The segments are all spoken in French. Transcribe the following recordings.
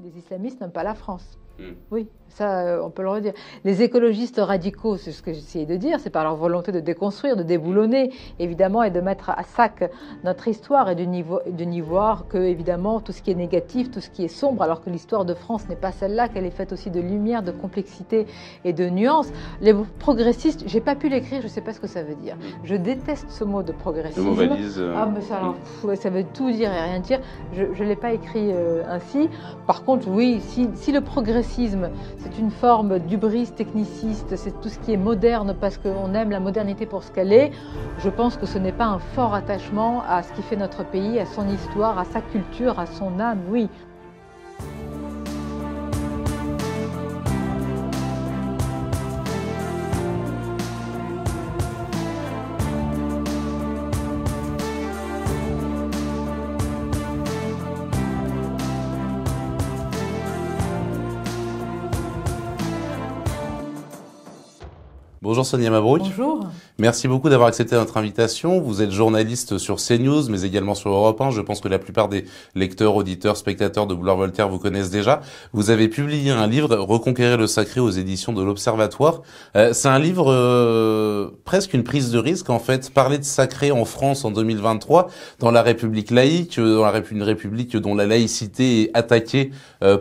les islamistes n'aiment pas la France. Oui, ça, on peut le redire. Les écologistes radicaux, c'est ce que j'essayais de dire, c'est par leur volonté de déconstruire, de déboulonner, évidemment, et de mettre à sac notre histoire et de n'y voir que, évidemment, tout ce qui est négatif, tout ce qui est sombre, alors que l'histoire de France n'est pas celle-là, qu'elle est faite aussi de lumière, de complexité et de nuances. Les progressistes, j'ai pas pu l'écrire, je sais pas ce que ça veut dire. Je déteste ce mot de progressisme. Le mot valise. Ah, mais ça, alors, ça veut tout dire et rien dire. Je l'ai pas écrit ainsi. Par contre, oui, si le progressisme, c'est une forme d'hubris techniciste, c'est tout ce qui est moderne parce qu'on aime la modernité pour ce qu'elle est. Je pense que ce n'est pas un fort attachement à ce qui fait notre pays, à son histoire, à sa culture, à son âme, oui. Bonjour Sonia Mabrouk. Bonjour. Merci beaucoup d'avoir accepté notre invitation. Vous êtes journaliste sur CNews, mais également sur Europe 1. Je pense que la plupart des lecteurs, auditeurs, spectateurs de Boulevard Voltaire vous connaissent déjà. Vous avez publié un livre, Reconquérir le sacré, aux éditions de l'Observatoire. C'est un livre presque une prise de risque, en fait. Parler de sacré en France en 2023, dans la République laïque, une République dont la laïcité est attaquée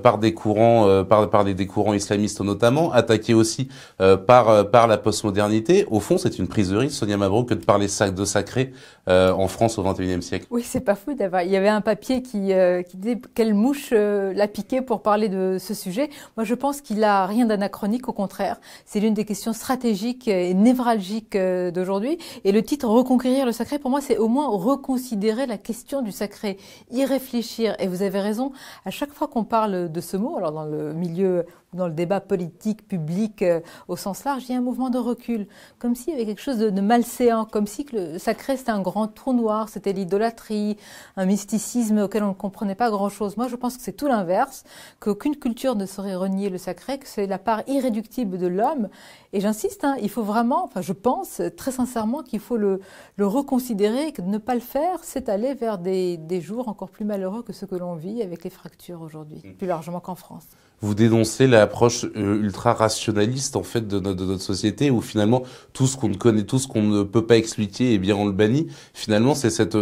par des courants, des courants islamistes notamment, attaquée aussi par la postmodernité. Au fond, c'est une prise de risque, Sonia Mabrouk, que de parler de sacré en France au XXIe siècle. Oui, c'est pas fou d'avoir. Il y avait un papier qui disait quelle mouche l'a piqué pour parler de ce sujet. Moi, je pense qu'il a rien d'anachronique, au contraire. C'est l'une des questions stratégiques et névralgiques d'aujourd'hui. Et le titre Reconquérir le sacré, pour moi, c'est au moins reconsidérer la question du sacré, y réfléchir. Et vous avez raison. À chaque fois qu'on parle de ce mot, alors dans le milieu, dans le débat politique, public, au sens large, il y a un mouvement de recul, comme s'il y avait quelque chose de malséant, comme si le sacré c'était un grand trou noir, c'était l'idolâtrie, un mysticisme auquel on ne comprenait pas grand-chose. Moi, je pense que c'est tout l'inverse, qu'aucune culture ne saurait renier le sacré, que c'est la part irréductible de l'homme. Et j'insiste, il faut vraiment, enfin je pense très sincèrement qu'il faut le reconsidérer, et que de ne pas le faire, c'est aller vers des jours encore plus malheureux que ceux que l'on vit avec les fractures aujourd'hui, plus largement qu'en France. Vous dénoncez l'approche ultra-rationaliste en fait de notre société, où finalement tout ce qu'on ne connaît, tout ce qu'on ne peut pas expliquer, eh bien on le bannit. Finalement, c'est cette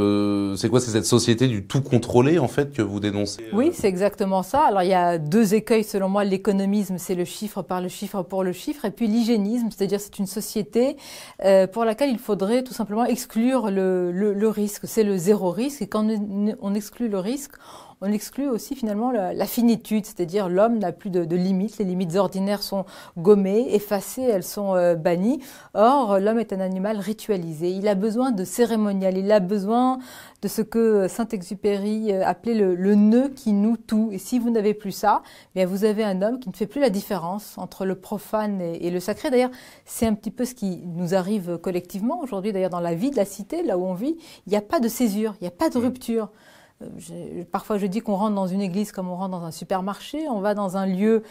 société du tout contrôlé en fait que vous dénoncez. Oui, c'est exactement ça. Alors il y a deux écueils selon moi. L'économisme, c'est le chiffre par le chiffre pour le chiffre, et puis l'hygiénisme, c'est-à-dire c'est une société pour laquelle il faudrait tout simplement exclure le risque. C'est le zéro risque, et quand on exclut le risque, on exclut aussi finalement la finitude, c'est-à-dire l'homme n'a plus de limites, les limites ordinaires sont gommées, effacées, elles sont bannies. Or, l'homme est un animal ritualisé, il a besoin de cérémonial, il a besoin de ce que Saint-Exupéry appelait le nœud qui noue tout. Et si vous n'avez plus ça, bien vous avez un homme qui ne fait plus la différence entre le profane et le sacré. D'ailleurs, c'est un petit peu ce qui nous arrive collectivement aujourd'hui, d'ailleurs dans la vie de la cité, là où on vit, il n'y a pas de césure, il n'y a pas de rupture. Parfois je dis qu'on rentre dans une église comme on rentre dans un supermarché, on va dans un lieu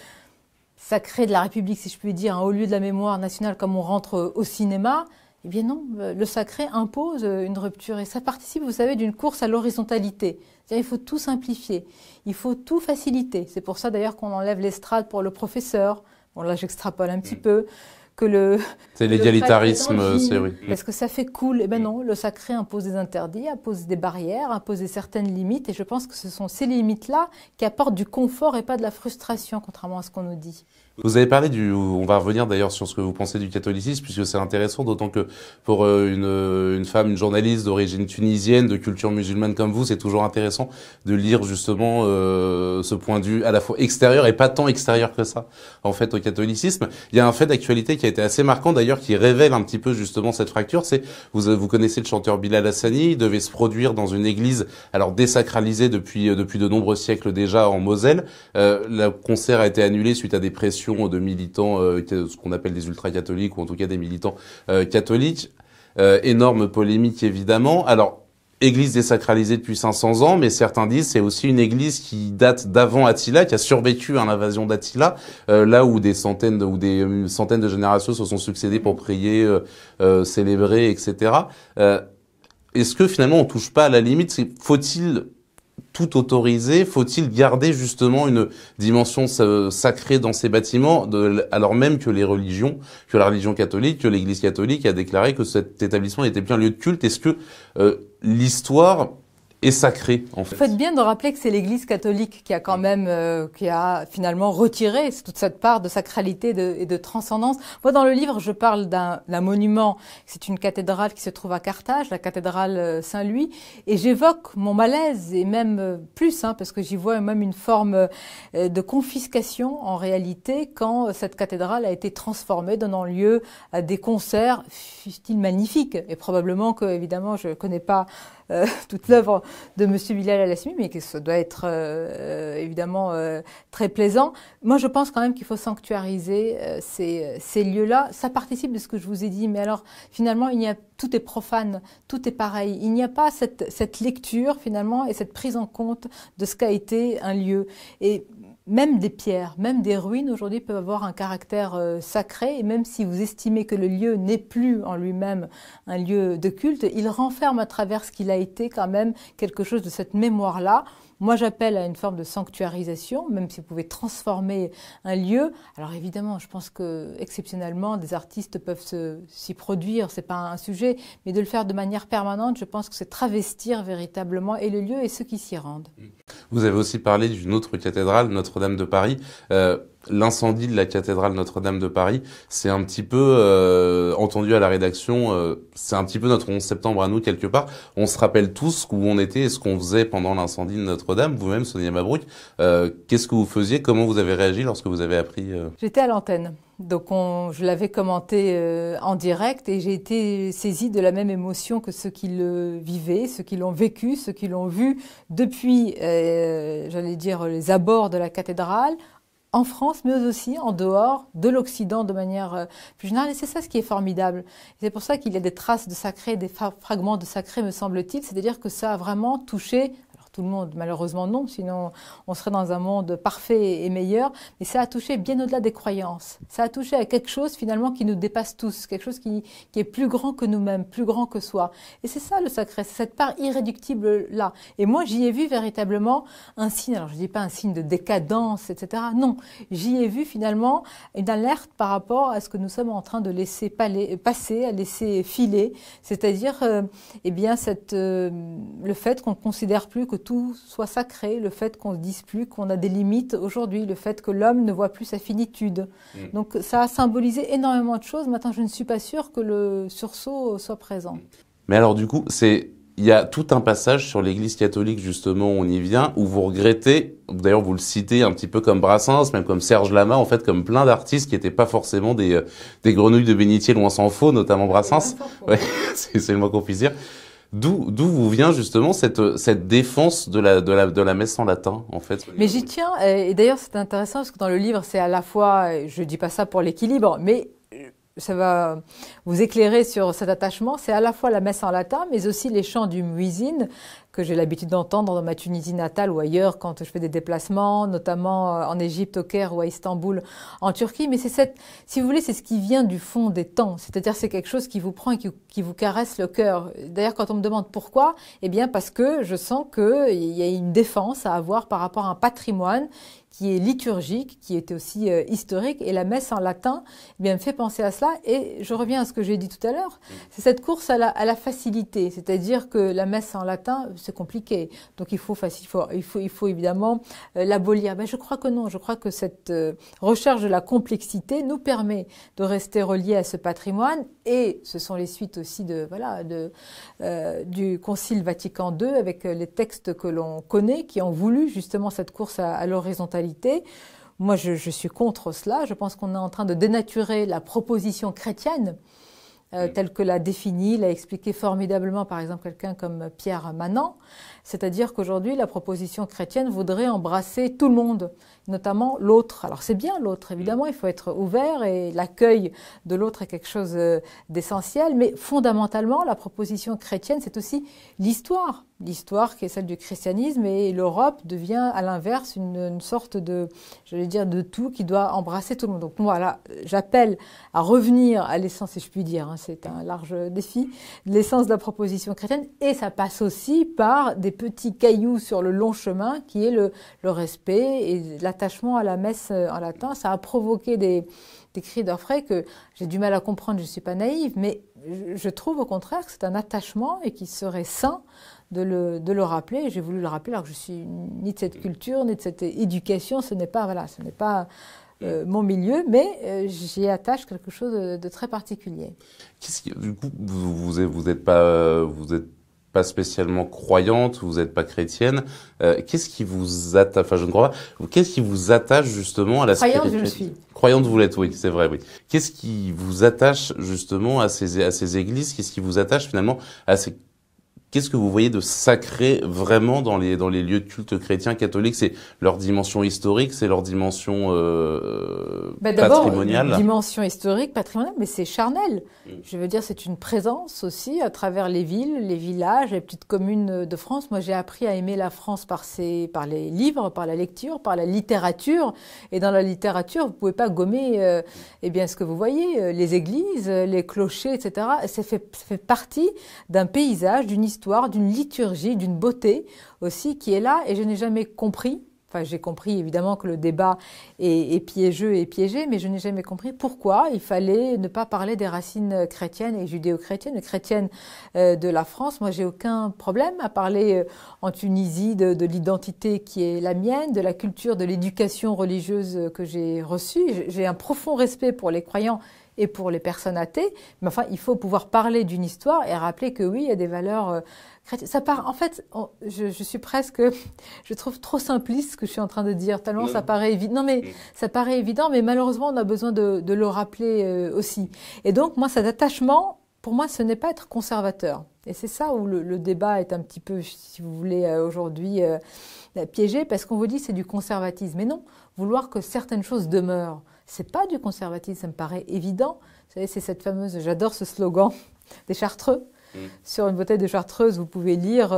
sacré de la République, si je puis dire, un haut lieu de la mémoire nationale comme on rentre au cinéma. Eh bien non, le sacré impose une rupture et ça participe, vous savez, d'une course à l'horizontalité. C'est-à-dire il faut tout simplifier, il faut tout faciliter. C'est pour ça d'ailleurs qu'on enlève l'estrade pour le professeur. Bon là j'extrapole un petit peu. C'est l'égalitarisme, c'est oui. Parce que ça fait cool. Eh ben non, le sacré impose des interdits, impose des barrières, impose certaines limites. Et je pense que ce sont ces limites-là qui apportent du confort et pas de la frustration, contrairement à ce qu'on nous dit. Vous avez parlé on va revenir d'ailleurs sur ce que vous pensez du catholicisme, puisque c'est intéressant, d'autant que pour une femme, une journaliste d'origine tunisienne, de culture musulmane comme vous, c'est toujours intéressant de lire justement ce point de vue à la fois extérieur et pas tant extérieur que ça, en fait, au catholicisme. Il y a un fait d'actualité qui a été assez marquant d'ailleurs, qui révèle un petit peu justement cette fracture, c'est, vous connaissez le chanteur Bilal Hassani, il devait se produire dans une église, alors désacralisée depuis de nombreux siècles déjà en Moselle. Le concert a été annulé suite à des pressions de militants, ce qu'on appelle des ultra-catholiques, ou en tout cas des militants catholiques. Énorme polémique évidemment. Alors, église désacralisée depuis 500 ans, mais certains disent c'est aussi une église qui date d'avant Attila, qui a survécu à l'invasion d'Attila, là où des centaines de générations se sont succédées pour prier, célébrer, etc. Est-ce que finalement on touche pas à la limite? Faut-il tout autoriser? Faut-il garder justement une dimension sacrée dans ces bâtiments, alors même que la religion catholique, que l'Église catholique a déclaré que cet établissement était bien un lieu de culte? Est-ce que l'histoire est sacrée, en fait? Vous faites bien de rappeler que c'est l'Église catholique qui a quand même, qui a finalement retiré toute cette part de sacralité et de transcendance. Moi, dans le livre, je parle d'un monument. C'est une cathédrale qui se trouve à Carthage, la cathédrale Saint-Louis, et j'évoque mon malaise et même plus, parce que j'y vois même une forme de confiscation en réalité quand cette cathédrale a été transformée, donnant lieu à des concerts, fussent-ils magnifiques. Et probablement que, évidemment, je connais pas toute l'œuvre de Monsieur Bilal Al-Hassimi, mais que ça doit être évidemment très plaisant. Moi, je pense quand même qu'il faut sanctuariser ces lieux-là. Ça participe de ce que je vous ai dit, mais alors finalement, tout est profane, tout est pareil. Il n'y a pas cette lecture finalement et cette prise en compte de ce qu'a été un lieu. Et même des pierres, même des ruines aujourd'hui peuvent avoir un caractère sacré, et même si vous estimez que le lieu n'est plus en lui-même un lieu de culte, il renferme à travers ce qu'il a été quand même quelque chose de cette mémoire-là. Moi, j'appelle à une forme de sanctuarisation, même si vous pouvez transformer un lieu. Alors évidemment, je pense que exceptionnellement, des artistes peuvent s'y produire, c'est pas un sujet, mais de le faire de manière permanente, je pense que c'est travestir véritablement et le lieu et ceux qui s'y rendent. Vous avez aussi parlé d'une autre cathédrale, Notre-Dame de Paris. L'incendie de la cathédrale Notre-Dame de Paris, c'est un petit peu entendu à la rédaction, c'est un petit peu notre 11 septembre à nous quelque part. On se rappelle tous où on était et ce qu'on faisait pendant l'incendie de Notre-Dame. Vous-même, Sonia Mabrouk, qu'est-ce que vous faisiez? Comment vous avez réagi lorsque vous avez appris J'étais à l'antenne. Donc je l'avais commenté en direct et j'ai été saisie de la même émotion que ceux qui le vivaient, ceux qui l'ont vécu, ceux qui l'ont vu depuis, j'allais dire, les abords de la cathédrale, en France, mais aussi en dehors de l'Occident de manière plus générale. Et c'est ça ce qui est formidable. C'est pour ça qu'il y a des traces de sacré, des fragments de sacré, me semble-t-il. C'est-à-dire que ça a vraiment touché... Tout le monde, malheureusement non, sinon on serait dans un monde parfait et meilleur, mais ça a touché bien au-delà des croyances. Ça a touché à quelque chose finalement qui nous dépasse tous, quelque chose qui est plus grand que nous-mêmes, plus grand que soi. Et c'est ça le sacré, c'est cette part irréductible-là. Et moi j'y ai vu véritablement un signe, alors je dis pas un signe de décadence, etc. Non, j'y ai vu finalement une alerte par rapport à ce que nous sommes en train de laisser passer, à laisser filer, c'est-à-dire eh bien le fait qu'on considère plus que tout soit sacré, le fait qu'on ne se dise plus qu'on a des limites aujourd'hui, le fait que l'homme ne voit plus sa finitude. Donc ça a symbolisé énormément de choses. Maintenant, je ne suis pas sûre que le sursaut soit présent. Mais alors du coup, il y a tout un passage sur l'Église catholique, justement, on y vient, où vous regrettez, d'ailleurs vous le citez un petit peu comme Brassens, même comme Serge Lama, en fait, comme plein d'artistes qui n'étaient pas forcément des grenouilles de bénitier, loin s'en faut, notamment Brassens. Ouais, c'est le moins qu'on puisse dire. D'où vous vient justement cette défense de la messe en latin, en fait? Mais j'y tiens, et d'ailleurs c'est intéressant parce que dans le livre c'est à la fois, je dis pas ça pour l'équilibre, mais ça va vous éclairer sur cet attachement, c'est à la fois la messe en latin, mais aussi les chants du muezzin, que j'ai l'habitude d'entendre dans ma Tunisie natale ou ailleurs quand je fais des déplacements, notamment en Égypte, au Caire ou à Istanbul, en Turquie. Mais c'est si vous voulez, c'est ce qui vient du fond des temps. C'est-à-dire c'est quelque chose qui vous prend et qui vous caresse le cœur. D'ailleurs, quand on me demande pourquoi, eh bien parce que je sens qu'il y a une défense à avoir par rapport à un patrimoine qui est liturgique, qui était aussi historique, et la messe en latin eh bien, me fait penser à cela. Et je reviens à ce que j'ai dit tout à l'heure, c'est cette course à la facilité, c'est-à-dire que la messe en latin, c'est compliqué, donc il faut évidemment l'abolir. Ben, je crois que non, je crois que cette recherche de la complexité nous permet de rester reliés à ce patrimoine, et ce sont les suites aussi du Concile Vatican II, avec les textes que l'on connaît, qui ont voulu justement cette course à l'horizontalité. Moi, je suis contre cela. Je pense qu'on est en train de dénaturer la proposition chrétienne telle que l'a définie, l'a expliqué formidablement, par exemple, quelqu'un comme Pierre Manant. C'est-à-dire qu'aujourd'hui, la proposition chrétienne voudrait embrasser tout le monde, notamment l'autre. Alors c'est bien l'autre, évidemment, il faut être ouvert et l'accueil de l'autre est quelque chose d'essentiel, mais fondamentalement, la proposition chrétienne, c'est aussi l'histoire. l'histoire qui est celle du christianisme, et l'Europe devient à l'inverse une sorte de, j'allais dire, de tout qui doit embrasser tout le monde. Donc voilà, j'appelle à revenir à l'essence, si je puis dire, hein, c'est un large défi, l'essence de la proposition chrétienne, et ça passe aussi par des petits cailloux sur le long chemin qui est le respect et l'attachement à la messe en latin. Ça a provoqué des cris d'orfraie que j'ai du mal à comprendre, je ne suis pas naïve, mais je trouve au contraire que c'est un attachement et qu'il serait sain de le rappeler. J'ai voulu le rappeler alors que je suis ni de cette culture, ni de cette éducation. Ce n'est pas, voilà, ce n'est pas mon milieu, mais j'y attache quelque chose de très particulier. Du coup, vous êtes pas spécialement croyante, vous n'êtes pas chrétienne. Qu'est-ce qui vous attache, enfin je ne crois pas, qu'est-ce qui vous attache justement à la spiritualité? Croyante, je le suis. Croyante, vous l'êtes, oui, c'est vrai, oui. Qu'est-ce qui vous attache justement à ces églises? Qu'est-ce qui vous attache finalement à ces... Qu'est-ce que vous voyez de sacré vraiment dans les lieux de culte chrétiens catholiques? C'est leur dimension historique, c'est leur dimension patrimoniale. D'abord, dimension historique, patrimoniale, mais c'est charnel. Je veux dire, c'est une présence aussi à travers les villes, les villages, les petites communes de France. Moi, j'ai appris à aimer la France par les livres, par la lecture, par la littérature. Et dans la littérature, vous pouvez pas gommer, eh bien, ce que vous voyez, les églises, les clochers, etc. Ça fait partie d'un paysage, d'une histoire, d'une liturgie, d'une beauté aussi qui est là, et je n'ai jamais compris, enfin j'ai compris évidemment que le débat est piégeux et piégé, mais je n'ai jamais compris pourquoi il fallait ne pas parler des racines chrétiennes et chrétiennes de la France. Moi j'ai aucun problème à parler en Tunisie de l'identité qui est la mienne, de la culture, de l'éducation religieuse que j'ai reçue. J'ai un profond respect pour les croyants et pour les personnes athées, mais enfin, il faut pouvoir parler d'une histoire et rappeler que oui, il y a des valeurs chrétiennes. Ça part, en fait, je suis presque, je trouve trop simpliste ce que je suis en train de dire, tellement ça paraît évident. Non, mais ça paraît évident, mais malheureusement, on a besoin de le rappeler aussi. Et donc, moi, cet attachement, pour moi, ce n'est pas être conservateur. Et c'est ça où le débat est un petit peu, si vous voulez, aujourd'hui piégé, parce qu'on vous dit c'est du conservatisme. Mais non, vouloir que certaines choses demeurent, c'est pas du conservatisme, ça me paraît évident. Vous savez, c'est cette fameuse, j'adore ce slogan des Chartreux. Sur une bouteille de Chartreuse, vous pouvez lire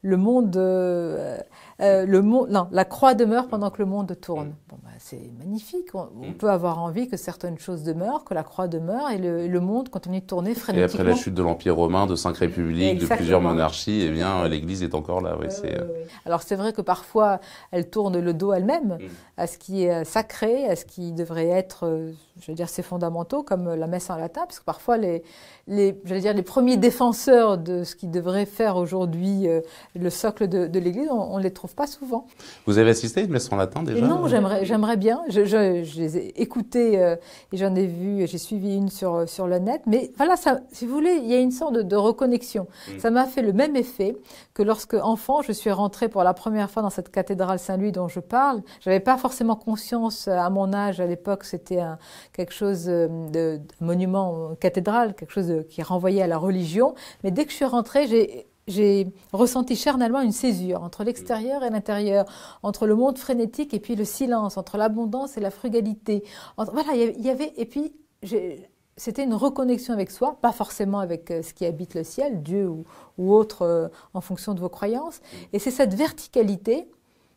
la croix demeure pendant que le monde tourne. Bon, bah, c'est magnifique. On peut avoir envie que certaines choses demeurent, que la croix demeure et le monde continue de tourner frénétiquement. Et après la chute de l'Empire romain, de 5 républiques, exactement, de plusieurs monarchies, eh bien, l'Église est encore là. Oui, Alors c'est vrai que parfois, elle tourne le dos elle-même à ce qui est sacré, à ce qui devrait être, je veux dire, ses fondamentaux, comme la messe en latin, parce que parfois les premiers défenseurs de ce qui devrait faire aujourd'hui le socle de l'Église, on ne les trouve pas souvent. Vous avez assisté à une messe en latin déjà? Et non, j'aimerais bien. Je les ai écoutées et j'en ai vu, j'ai suivi une sur le net. Mais voilà, ça, si vous voulez, il y a une sorte de reconnexion. Ça m'a fait le même effet que lorsque, enfant, je suis rentrée pour la première fois dans cette cathédrale Saint-Louis dont je parle. J'avais pas forcément conscience à mon âge, à l'époque, c'était quelque chose de monument cathédrale, quelque chose qui renvoyait à la religion. Mais dès que je suis rentrée, j'ai ressenti charnellement une césure entre l'extérieur et l'intérieur, entre le monde frénétique et puis le silence, entre l'abondance et la frugalité. Voilà, il y avait, et puis c'était une reconnexion avec soi, pas forcément avec ce qui habite le ciel, Dieu ou autre en fonction de vos croyances. Et c'est cette verticalité,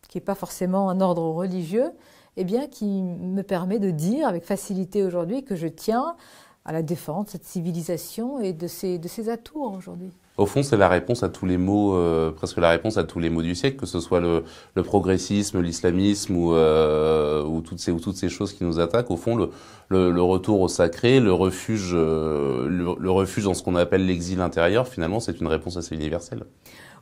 qui n'est pas forcément un ordre religieux, eh bien, qui me permet de dire avec facilité aujourd'hui que je tiens à la défense de cette civilisation et de ses atours aujourd'hui. Au fond, c'est la réponse à tous les maux, presque la réponse à tous les maux du siècle, que ce soit le progressisme, l'islamisme ou toutes ces choses qui nous attaquent. Au fond, le retour au sacré, le refuge dans ce qu'on appelle l'exil intérieur, finalement, c'est une réponse assez universelle.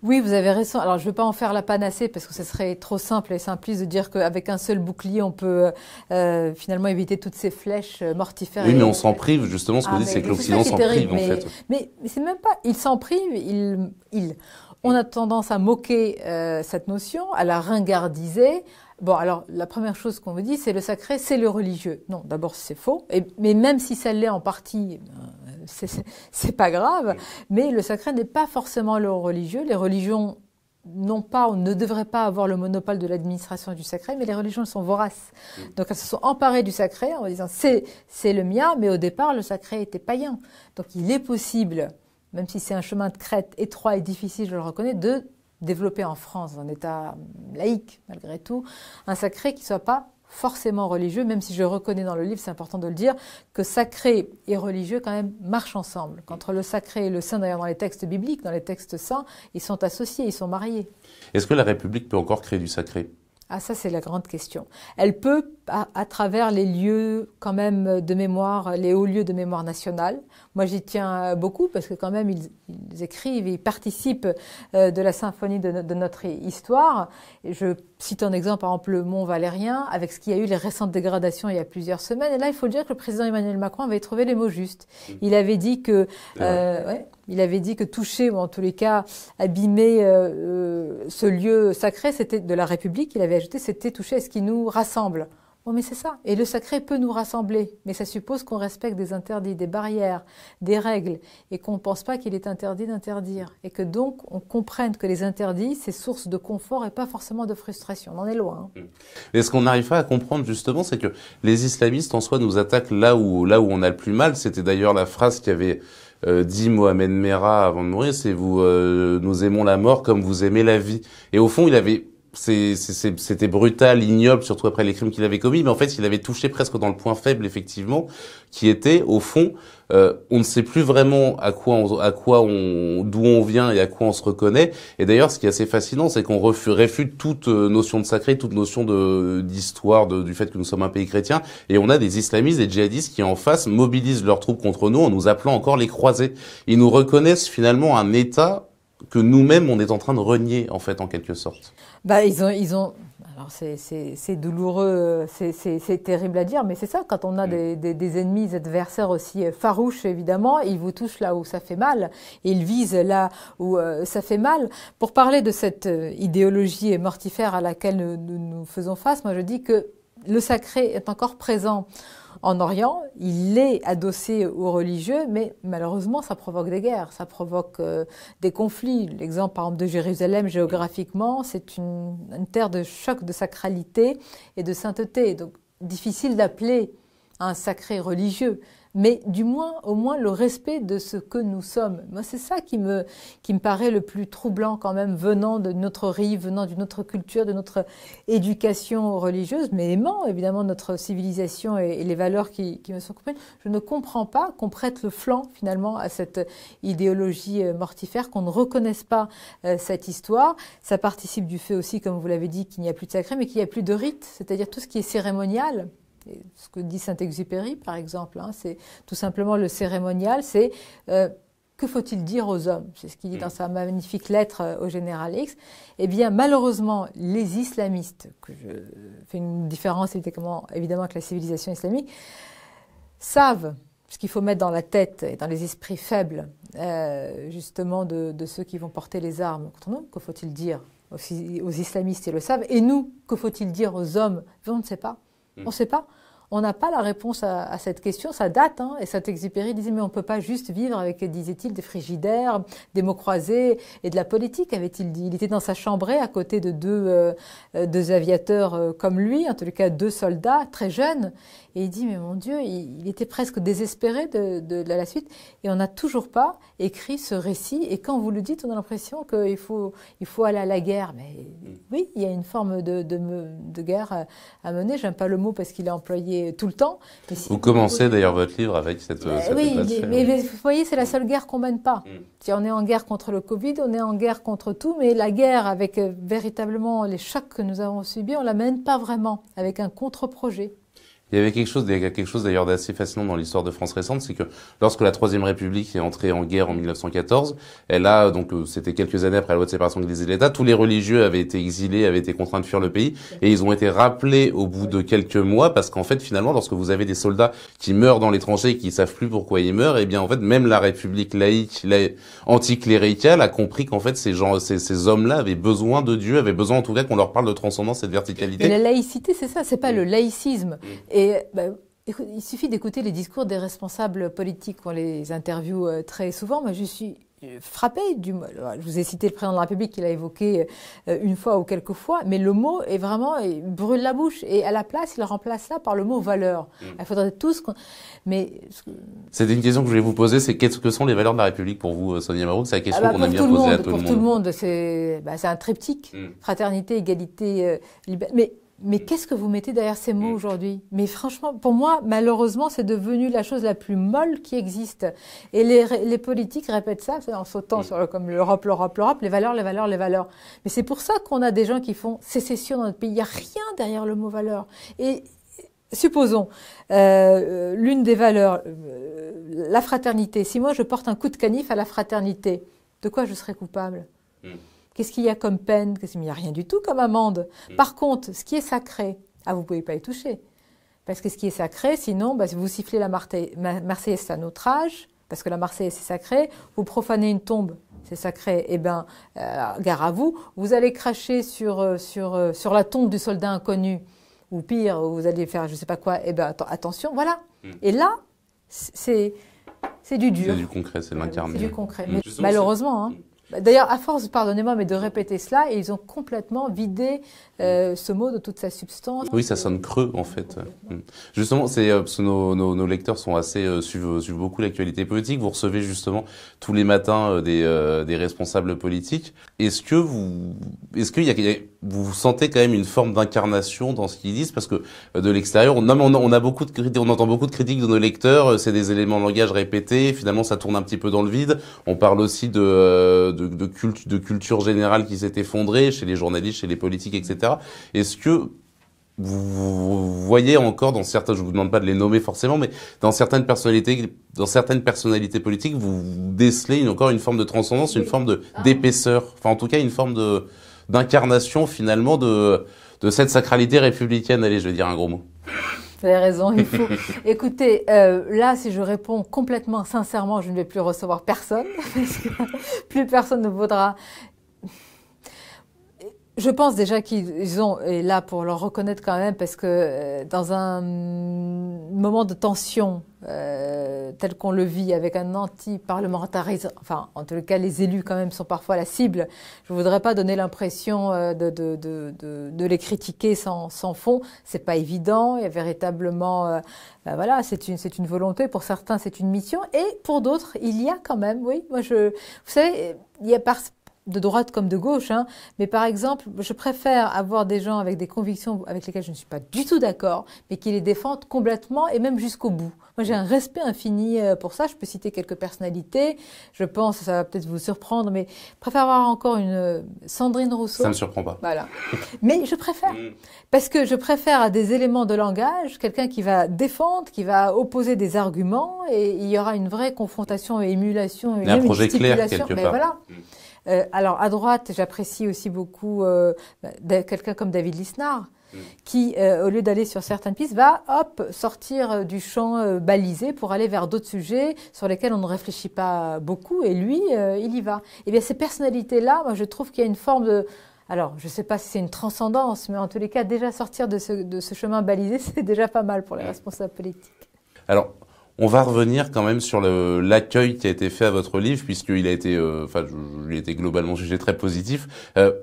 Oui, vous avez raison. Alors, je ne veux pas en faire la panacée parce que ce serait trop simple et simpliste de dire qu'avec un seul bouclier, on peut finalement éviter toutes ces flèches mortifères. Oui, mais on s'en prive, justement. Ce que vous dites, c'est que l'Occident s'en prive, en fait. Mais c'est même pas... Il s'en prive, on a tendance à moquer cette notion, à la ringardiser. Bon, alors, la première chose qu'on vous dit, c'est le sacré, c'est le religieux. Non, d'abord, c'est faux. Mais même si ça l'est en partie, c'est pas grave. Mais le sacré n'est pas forcément le religieux. Les religions on ne devrait pas avoir le monopole de l'administration du sacré, mais les religions sont voraces. Donc, elles se sont emparées du sacré en disant, c'est le mien, mais au départ, le sacré était païen. Donc, il est possible même si c'est un chemin de crête étroit et difficile, je le reconnais, de développer en France, dans un État laïque, malgré tout, un sacré qui ne soit pas forcément religieux, même si je reconnais dans le livre, c'est important de le dire, que sacré et religieux quand même marchent ensemble. Qu'entre le sacré et le saint, d'ailleurs dans les textes bibliques, dans les textes saints, ils sont associés, ils sont mariés. Est-ce que la République peut encore créer du sacré ? Ah, ça, c'est la grande question. Elle peut, à travers les lieux quand même de mémoire, les hauts lieux de mémoire nationale. Moi, j'y tiens beaucoup parce que quand même, ils écrivent, ils participent de la symphonie de notre histoire. Et je cite un exemple, par exemple, le Mont Valérien, avec ce qu'il y a eu les récentes dégradations il y a plusieurs semaines. Et là, il faut dire que le président Emmanuel Macron avait trouvé les mots justes. Il avait dit que... il avait dit que toucher, ou en tous les cas abîmer ce lieu sacré, c'était de la République, il avait ajouté, c'était toucher à ce qui nous rassemble. Bon, mais c'est ça. Et le sacré peut nous rassembler, mais ça suppose qu'on respecte des interdits, des barrières, des règles, et qu'on ne pense pas qu'il est interdit d'interdire. Et que donc, on comprenne que les interdits, c'est source de confort et pas forcément de frustration. On en est loin. Et ce qu'on n'arrive pas à comprendre, justement, c'est que les islamistes, en soi, nous attaquent là où on a le plus mal. C'était d'ailleurs la phrase qu'avait dit Mohamed Merah avant de mourir, c'est nous aimons la mort comme vous aimez la vie. Et au fond, c'était brutal, ignoble, surtout après les crimes qu'il avait commis, mais en fait, il avait touché presque dans le point faible, effectivement, qui était, au fond, on ne sait plus vraiment d'où on vient et à quoi on se reconnaît. Et d'ailleurs, ce qui est assez fascinant, c'est qu'on réfute toute notion de sacré, toute notion d'histoire, du fait que nous sommes un pays chrétien. Et on a des islamistes, des djihadistes qui, en face, mobilisent leurs troupes contre nous en nous appelant encore les croisés. Ils nous reconnaissent finalement un État que nous-mêmes, on est en train de renier, en fait, en quelque sorte. Bah, ils ont. Alors c'est douloureux, c'est terrible à dire, mais c'est ça. Quand on a des ennemis, des adversaires aussi farouches, évidemment, ils vous touchent là où ça fait mal, et ils visent là où ça fait mal. Pour parler de cette idéologie mortifère à laquelle nous faisons face, moi je dis que le sacré est encore présent en Orient, il est adossé aux religieux, mais malheureusement, ça provoque des guerres, ça provoque des conflits. L'exemple, par exemple, de Jérusalem, géographiquement, c'est une terre de choc de sacralité et de sainteté. Donc, difficile d'appeler un sacré religieux, mais du moins, au moins, le respect de ce que nous sommes. Moi, c'est ça qui me paraît le plus troublant quand même, venant de notre rive, venant d'une autre culture, de notre éducation religieuse, mais aimant évidemment notre civilisation et les valeurs qui me sont communes. Je ne comprends pas qu'on prête le flanc finalement à cette idéologie mortifère, qu'on ne reconnaisse pas cette histoire. Ça participe du fait aussi, comme vous l'avez dit, qu'il n'y a plus de sacré, mais qu'il n'y a plus de rite, c'est-à-dire tout ce qui est cérémonial. Ce que dit Saint-Exupéry, par exemple, c'est tout simplement le cérémonial, c'est que faut-il dire aux hommes? C'est ce qu'il dit dans sa magnifique lettre au général X. Eh bien, malheureusement, les islamistes, que je fais une différence évidemment avec la civilisation islamique, savent ce qu'il faut mettre dans la tête et dans les esprits faibles, justement, de ceux qui vont porter les armes contre nous. Que faut-il dire aux islamistes? Ils le savent. Et nous, que faut-il dire aux hommes? On ne sait pas. On ne sait pas. On n'a pas la réponse à cette question. Ça date, et Saint-Exupéry disait, mais on ne peut pas juste vivre avec, disait-il, des frigidaires, des mots croisés et de la politique, avait-il dit. Il était dans sa chambrée à côté de deux aviateurs comme lui, en tous les cas 2 soldats très jeunes. Et il dit, mais mon Dieu, il était presque désespéré de la suite. Et on n'a toujours pas écrit ce récit. Et quand vous le dites, on a l'impression qu'il faut aller à la guerre. Mais oui, il y a une forme de guerre à mener. J'aime pas le mot parce qu'il est employé tout le temps. Mais si vous commencez d'ailleurs votre livre avec cette oui, mais vous voyez, c'est la seule guerre qu'on mène pas. Si on est en guerre contre le Covid, on est en guerre contre tout, mais la guerre avec véritablement les chocs que nous avons subis, on la mène pas vraiment, avec un contre-projet. Il y a quelque chose d'ailleurs d'assez fascinant dans l'histoire de France récente, c'est que lorsque la Troisième République est entrée en guerre en 1914, c'était quelques années après la loi de séparation de l'Église et de l'État, tous les religieux avaient été exilés, avaient été contraints de fuir le pays, et ils ont été rappelés au bout de quelques mois, parce qu'en fait, finalement, lorsque vous avez des soldats qui meurent dans les tranchées et qui savent plus pourquoi ils meurent, eh bien, en fait, même la République laïque, anticléricale a compris qu'en fait, ces hommes-là avaient besoin de Dieu, avaient besoin, en tout cas, qu'on leur parle de transcendance et de verticalité. Et la laïcité, c'est ça, c'est pas le laïcisme. Et il suffit d'écouter les discours des responsables politiques. On les interviewe très souvent. Moi, je suis frappée je vous ai cité le président de la République qui l'a évoqué une fois ou quelques fois, mais le mot est vraiment, il brûle la bouche. Et à la place, il remplace ça par le mot valeur. Il faudrait tous... Mais... C'était une question que je voulais vous poser, c'est qu'est-ce que sont les valeurs de la République pour vous, Sonia Mabrouk? C'est la question qu'on aime bien poser à tout le monde. Pour tout le monde, c'est un triptyque. Fraternité, égalité, liberté. Mais qu'est-ce que vous mettez derrière ces mots aujourd'hui? Mais franchement, pour moi, malheureusement, c'est devenu la chose la plus molle qui existe. Et les politiques répètent ça en sautant sur comme l'Europe, les valeurs, les valeurs, les valeurs. Mais c'est pour ça qu'on a des gens qui font sécession dans notre pays. Il n'y a rien derrière le mot valeur. Et supposons, l'une des valeurs, la fraternité. Si moi je porte un coup de canif à la fraternité, de quoi je serais coupable? Qu'est-ce qu'il y a comme peine? Il n'y a rien du tout comme amende. Par contre, ce qui est sacré, vous ne pouvez pas y toucher. Parce que ce qui est sacré, sinon, si vous sifflez la Marseillaise, c'est un autre âge, parce que la Marseillaise, c'est sacré. Vous profanez une tombe, c'est sacré, gare à vous. Vous allez cracher sur la tombe du soldat inconnu, ou pire, vous allez faire je ne sais pas quoi, attention, voilà. Et là, c'est du dur. C'est du concret, c'est l'incarné. C'est du concret. Mais malheureusement, hein. D'ailleurs, à force, pardonnez-moi, mais de répéter cela, ils ont complètement vidé ce mot de toute sa substance. Oui, ça sonne creux, en fait. Justement, c'est parce que nos lecteurs sont assez suivent beaucoup l'actualité politique. Vous recevez justement tous les matins des responsables politiques. Est-ce que vous sentez quand même une forme d'incarnation dans ce qu'ils disent? Parce que de l'extérieur, on entend beaucoup de critiques de nos lecteurs. C'est des éléments de langage répétés. Finalement, ça tourne un petit peu dans le vide. On parle aussi de culture générale qui s'est effondrée chez les journalistes, chez les politiques, etc. Est-ce que vous voyez encore dans certains, je vous demande pas de les nommer forcément, mais dans certaines personnalités politiques, vous décelez encore une forme de transcendance, une forme d'épaisseur, enfin en tout cas une forme d'incarnation finalement de cette sacralité républicaine. Allez, je vais dire un gros mot. Vous avez raison, il faut. Écoutez, là, si je réponds complètement sincèrement, je ne vais plus recevoir personne, parce que plus personne ne voudra. Je pense déjà qu'ils ont, et là pour leur reconnaître quand même, parce que dans un moment de tension tel qu'on le vit avec un anti-parlementarisme, enfin en tout cas les élus quand même sont parfois la cible, je ne voudrais pas donner l'impression de les critiquer sans fond, c'est pas évident, il y a véritablement, voilà, c'est une volonté, pour certains c'est une mission, et pour d'autres il y a quand même, oui, moi vous savez, il y a de droite comme de gauche, hein. Mais par exemple, je préfère avoir des gens avec des convictions avec lesquelles je ne suis pas du tout d'accord, mais qui les défendent complètement et même jusqu'au bout. Moi, j'ai un respect infini pour ça. Je peux citer quelques personnalités. Je pense, ça va peut-être vous surprendre, mais je préfère avoir encore une Sandrine Rousseau. Ça ne me surprend pas. Voilà. Mais je préfère. Parce que je préfère à des éléments de langage, quelqu'un qui va défendre, qui va opposer des arguments, et il y aura une vraie confrontation et émulation. Et un projet clair quelque part. Voilà. Alors, à droite, j'apprécie aussi beaucoup quelqu'un comme David Lisnard, qui, au lieu d'aller sur certaines pistes, va, sortir du champ balisé pour aller vers d'autres sujets sur lesquels on ne réfléchit pas beaucoup, et lui, il y va. Et bien, ces personnalités-là, moi, je trouve qu'il y a une forme de... Alors, je ne sais pas si c'est une transcendance, mais en tous les cas, déjà sortir de ce chemin balisé, c'est déjà pas mal pour les responsables politiques. Alors, on va revenir quand même sur l'accueil qui a été fait à votre livre, puisqu'il a été, il a été globalement jugé très positif.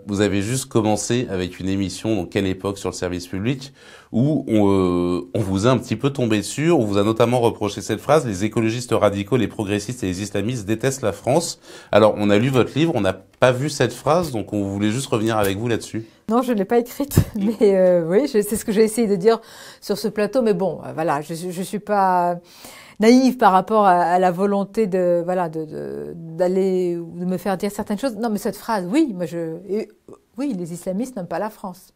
Vous avez juste commencé avec une émission, donc Quelle époque, sur le service public, où on vous a un petit peu tombé dessus. On vous a notamment reproché cette phrase: les écologistes radicaux, les progressistes et les islamistes détestent la France. Alors, on a lu votre livre, on n'a pas vu cette phrase, donc on voulait juste revenir avec vous là-dessus. Non, je ne l'ai pas écrite, mais oui, c'est ce que j'ai essayé de dire sur ce plateau. Mais bon, voilà, je suis pas naïve par rapport à la volonté d'aller ou de me faire dire certaines choses. Non, mais cette phrase, oui, oui, les islamistes n'aiment pas la France.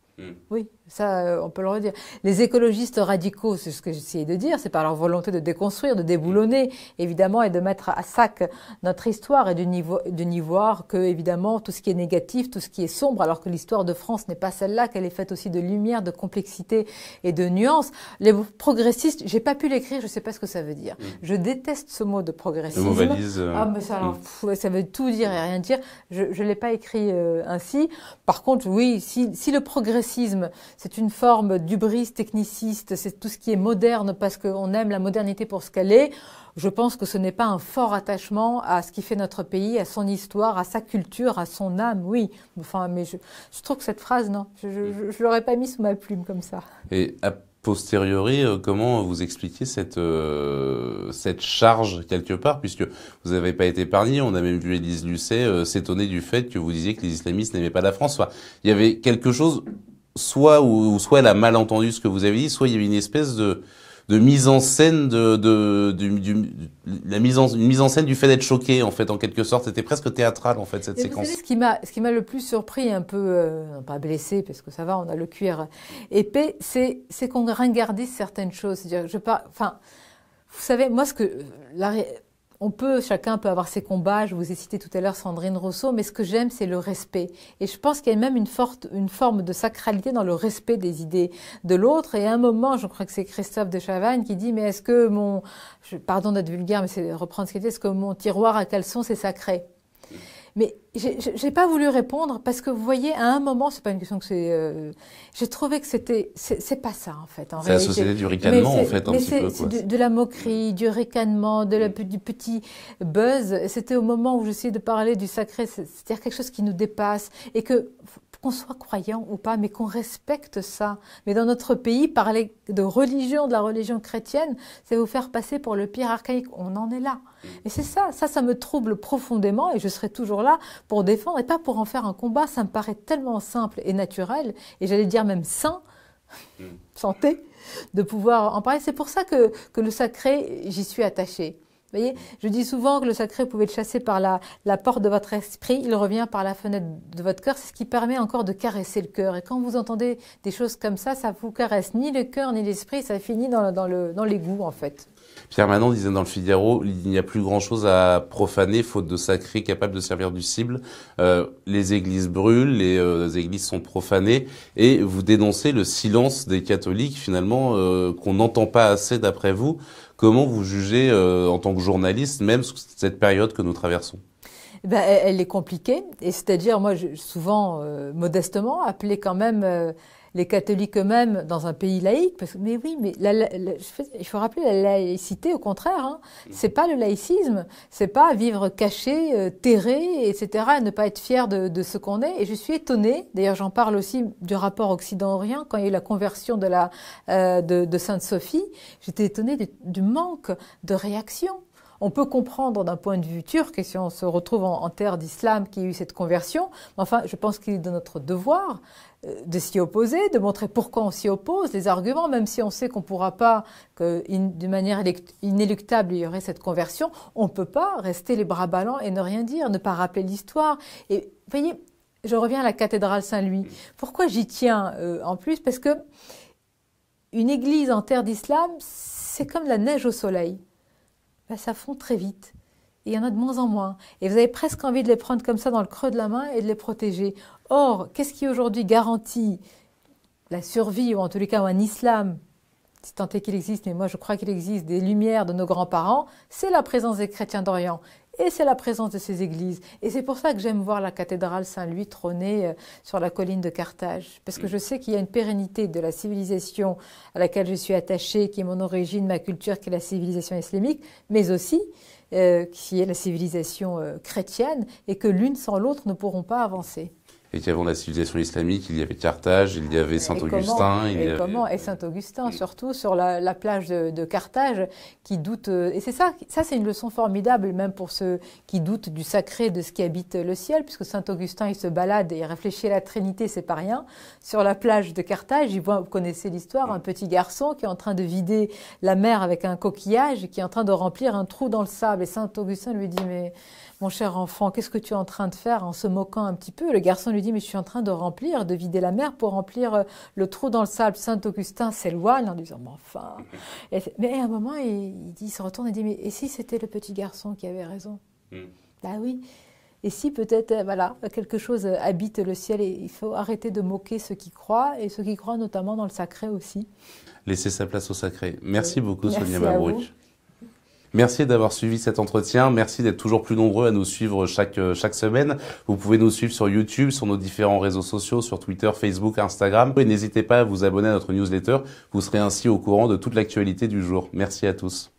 Oui, ça, on peut le redire. Les écologistes radicaux, c'est ce que j'essayais de dire, c'est par leur volonté de déconstruire, de déboulonner, évidemment, et de mettre à sac notre histoire et de n'y voir que, évidemment, tout ce qui est négatif, tout ce qui est sombre, alors que l'histoire de France n'est pas celle-là, qu'elle est faite aussi de lumière, de complexité et de nuances. Les progressistes, j'ai pas pu l'écrire, je sais pas ce que ça veut dire. Je déteste ce mot de progressisme. Le mot valise. Ah, mais ça, alors, ça veut tout dire et rien dire. Je l'ai pas écrit ainsi. Par contre, oui, si le progressisme néoclassicisme, c'est une forme d'hubris techniciste, c'est tout ce qui est moderne parce qu'on aime la modernité pour ce qu'elle est. Je pense que ce n'est pas un fort attachement à ce qui fait notre pays, à son histoire, à sa culture, à son âme, oui. Enfin, mais je trouve que cette phrase, non, je l'aurais pas mis sous ma plume comme ça. Et a posteriori, comment vous expliquez cette charge quelque part, puisque vous n'avez pas été épargné, on a même vu Élise Lucet s'étonner du fait que vous disiez que les islamistes n'aimaient pas la France. Enfin, il y avait quelque chose, soit elle a mal entendu ce que vous avez dit, soit il y avait une espèce de mise en scène une mise en scène du fait d'être choqué, en fait, en quelque sorte. C'était presque théâtral, en fait, cette séquence. Vous savez, ce qui m'a le plus surpris, un peu, pas blessé, parce que ça va, on a le cuir épais, c'est qu'on ringardise certaines choses. C'est-à-dire, enfin, vous savez, moi, chacun peut avoir ses combats. Je vous ai cité tout à l'heure Sandrine Rousseau, mais ce que j'aime, c'est le respect. Et je pense qu'il y a même une forme de sacralité dans le respect des idées de l'autre. Et à un moment, je crois que c'est Christophe de Chavannes qui dit, mais est-ce que pardon d'être vulgaire, mais c'est reprendre ce qu'il dit, est-ce que mon tiroir à caleçon, c'est sacré? Mais j'ai pas voulu répondre parce que vous voyez, à un moment, c'est pas une question que j'ai trouvé que c'est pas ça en fait. C'est la société du ricanement en fait, un petit peu. C'est de la moquerie, du ricanement, du petit buzz. C'était au moment où j'essayais de parler du sacré, c'est-à-dire quelque chose qui nous dépasse et qu'on soit croyant ou pas, mais qu'on respecte ça. Mais dans notre pays, parler de religion, de la religion chrétienne, c'est vous faire passer pour le pire archaïque. On en est là. Et c'est ça me trouble profondément et je serai toujours là pour défendre et pas pour en faire un combat. Ça me paraît tellement simple et naturel et j'allais dire même sain, santé, de pouvoir en parler. C'est pour ça que le sacré, j'y suis attachée. Vous voyez, je dis souvent que le sacré, vous pouvez le chasser par la porte de votre esprit, il revient par la fenêtre de votre cœur. C'est ce qui permet encore de caresser le cœur. Et quand vous entendez des choses comme ça vous caresse ni le cœur ni l'esprit, ça finit dans l'égout en fait. Pierre Manant disait dans le Figaro, il n'y a plus grand-chose à profaner, faute de sacré capable de servir du cible. Les églises brûlent, les églises sont profanées, et vous dénoncez le silence des catholiques, finalement, qu'on n'entend pas assez d'après vous. Comment vous jugez, en tant que journaliste, même cette période que nous traversons? Elle est compliquée, et c'est-à-dire, moi, souvent, modestement, appelé quand même les catholiques eux-mêmes dans un pays laïque, mais oui, mais il faut rappeler la laïcité, au contraire, hein. C'est pas le laïcisme, c'est pas vivre caché, terré, etc., et ne pas être fier de ce qu'on est. Et je suis étonnée, d'ailleurs j'en parle aussi du rapport Occident-Orient, quand il y a eu la conversion de Sainte-Sophie, j'étais étonnée du manque de réaction. On peut comprendre d'un point de vue turc, et si on se retrouve en terre d'islam qui a eu cette conversion, mais enfin, je pense qu'il est de notre devoir de s'y opposer, de montrer pourquoi on s'y oppose, les arguments, même si on sait qu'on ne pourra pas, que de manière inéluctable, il y aurait cette conversion, on ne peut pas rester les bras ballants et ne rien dire, ne pas rappeler l'histoire. Et vous voyez, je reviens à la cathédrale Saint-Louis. Pourquoi j'y tiens en plus? Parce que une église en terre d'islam, c'est comme la neige au soleil. Ça fond très vite. Et il y en a de moins en moins. Et vous avez presque envie de les prendre comme ça dans le creux de la main et de les protéger. Or, qu'est-ce qui aujourd'hui garantit la survie, ou en tous les cas un islam, si tant est qu'il existe, mais moi je crois qu'il existe, des lumières de nos grands-parents, c'est la présence des chrétiens d'Orient. Et c'est la présence de ces églises. Et c'est pour ça que j'aime voir la cathédrale Saint-Louis trôner sur la colline de Carthage. Parce que je sais qu'il y a une pérennité de la civilisation à laquelle je suis attachée, qui est mon origine, ma culture, qui est la civilisation islamique, mais aussi qui est la civilisation chrétienne, et que l'une sans l'autre ne pourront pas avancer. Et qu'avant la civilisation islamique, il y avait Carthage, il y avait Saint-Augustin. Et Saint-Augustin, surtout sur la plage de Carthage, qui doute. Et c'est ça c'est une leçon formidable, même pour ceux qui doutent du sacré de ce qui habite le ciel, puisque Saint-Augustin, il se balade et il réfléchit à la Trinité, c'est pas rien. Sur la plage de Carthage, il voit, vous connaissez l'histoire, un petit garçon qui est en train de vider la mer avec un coquillage, et qui est en train de remplir un trou dans le sable. Et Saint-Augustin lui dit, mais mon cher enfant, qu'est-ce que tu es en train de faire, en se moquant un petit peu? Le garçon lui dit, mais je suis en train de vider la mer pour remplir le trou dans le sable. Saint-Augustin s'éloigne en disant, mais enfin. Mais à un moment, il se retourne et dit, mais et si c'était le petit garçon qui avait raison? Bah oui. Et si peut-être, voilà, quelque chose habite le ciel, et il faut arrêter de moquer ceux qui croient, et ceux qui croient notamment dans le sacré aussi. Laissez sa place au sacré. Merci beaucoup, Sonia Mabrouk. Merci d'avoir suivi cet entretien. Merci d'être toujours plus nombreux à nous suivre chaque semaine. Vous pouvez nous suivre sur YouTube, sur nos différents réseaux sociaux, sur Twitter, Facebook, Instagram. Et n'hésitez pas à vous abonner à notre newsletter. Vous serez ainsi au courant de toute l'actualité du jour. Merci à tous.